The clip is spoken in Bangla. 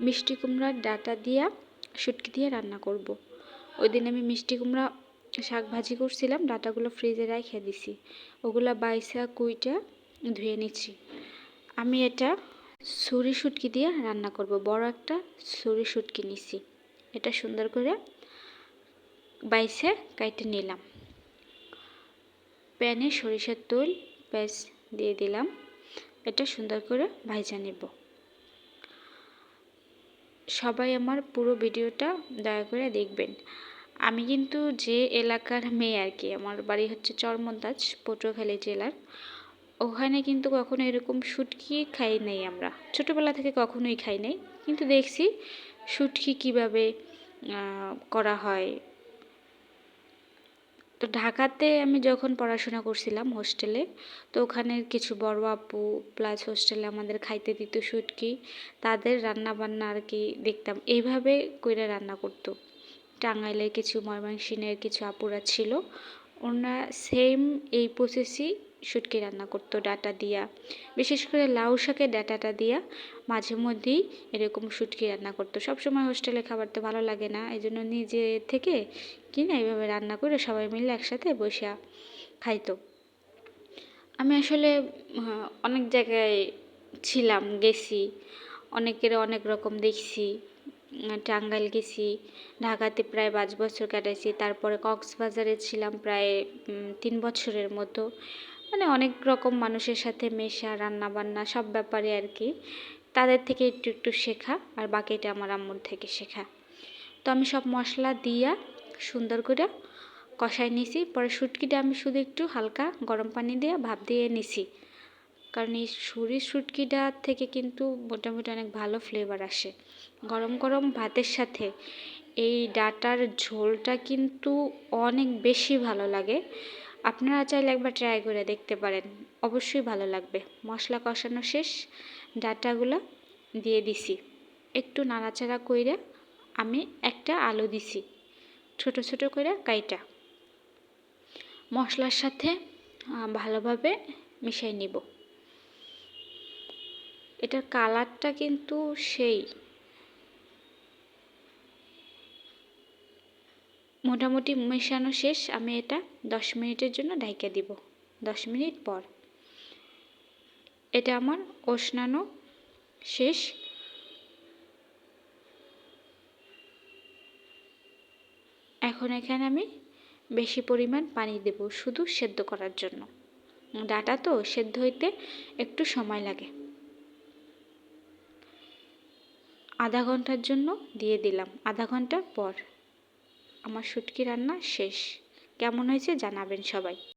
মিষ্টি কুমড়ার ডাঁটা দিয়া শুটকি দিয়ে রান্না করব। ওই দিন আমি মিষ্টি কুমড়া শাক ভাজি করছিলাম, ডাঁটাগুলো ফ্রিজে রেখে দিছি, ওগুলা বাইসা কুইটা ধুয়ে নিচ্ছি। আমি এটা ছুরি শুটকি দিয়ে রান্না করব। বড় একটা ছুরি শুটকি নিছি, এটা সুন্দর করে বাইসে কাইটে নিলাম। প্যানে সরিষার তেল পেঁয়াজ দিয়ে দিলাম, এটা সুন্দর করে ভাজা নেব। সবাই আমার পুরো ভিডিওটা দয়া করে দেখবেন। আমি কিন্তু যে এলাকার মেয়ে আর কি, আমার বাড়ি হচ্ছে চরমন্তাজ, পটুয়াখালী জেলার। ওখানে কিন্তু কখনো এরকম শুটকি খাই নাই, আমরা ছোটোবেলা থেকে কখনোই খাই নাই, কিন্তু দেখছি শুটকি কিভাবে করা হয়। তো ঢাকাতে আমি যখন পড়াশোনা করছিলাম হোস্টেলে, তো ওখানে কিছু বড় আপু প্লাস হোস্টেলে আমাদের খাইতে দিত শুটকি, তাদের রান্না বান্না আর কি দেখতাম এইভাবে কইরা রান্না করতো। টাঙ্গাইলের কিছু, ময়মনসিংহের কিছু আপুরা ছিল, ওনারা সেম এই প্রসেসই শুটকি রান্না করতো ডাঁটা দিয়া, বিশেষ করে লাউ শাকের ডাঁটাটা দিয়া মাঝে মধ্যেই এরকম শুটকি রান্না করতো। সবসময় হোস্টেলে খাবার তো ভালো লাগে না, এই জন্য নিজে থেকে কিনে এইভাবে রান্না করে সবাই মিলে একসাথে বসে খাইতো। আমি আসলে অনেক জায়গায় ছিলাম, গেছি, অনেকের অনেক রকম দেখছি। টাঙ্গাইল গেছি, ঢাকাতে প্রায় 5 বছর কাটাইছি, তারপরে কক্সবাজারে ছিলাম প্রায় 3 বছরের মতো। মানে অনেক রকম মানুষের সাথে মেশা, রান্না বান্না সব ব্যাপারে আর কি, তাদের থেকে একটু একটু শেখা, আর বাকিটা আমার আম্মুর থেকে শেখা। তো আমি সব মশলা দিয়া সুন্দর করে কষাই নিছি। পরে শুটকিটা আমি শুধু একটু হালকা গরম পানি দিয়ে ভাপ দিয়ে নিছি, কারণ এই ছুরির শুটকিটা থেকে কিন্তু মোটামুটি অনেক ভালো ফ্লেভার আসে। গরম গরম ভাতের সাথে এই ডাঁটার ঝোলটা কিন্তু অনেক বেশি ভালো লাগে। আপনারা চাইলে একবার ট্রাই করে দেখতে পারেন, অবশ্যই ভালো লাগবে। মশলা কষানো শেষ, ডাঁটাগুলো দিয়ে দিছি, একটু নাড়াচাড়া কইরা আমি একটা আলু দিছি ছোট ছোট করে কাইটা, মশলার সাথে ভালোভাবে মিশাই নিব। এটার কালারটা কিন্তু সেই, মোটামুটি মেশানো শেষ। আমি এটা 10 মিনিটের জন্য ঢাইকা দিব। 10 মিনিট পর এটা আমার কষানো শেষ। এখন এখানে আমি বেশি পরিমাণ পানি দেব, শুধু সেদ্ধ করার জন্য। ডাঁটা তো সেদ্ধ হইতে একটু সময় লাগে। আধা ঘন্টার জন্য দিয়ে দিলাম। আধা ঘন্টা পর আমার শুটকি রান্না শেষ। কেমন হয়েছে জানাবেন সবাই।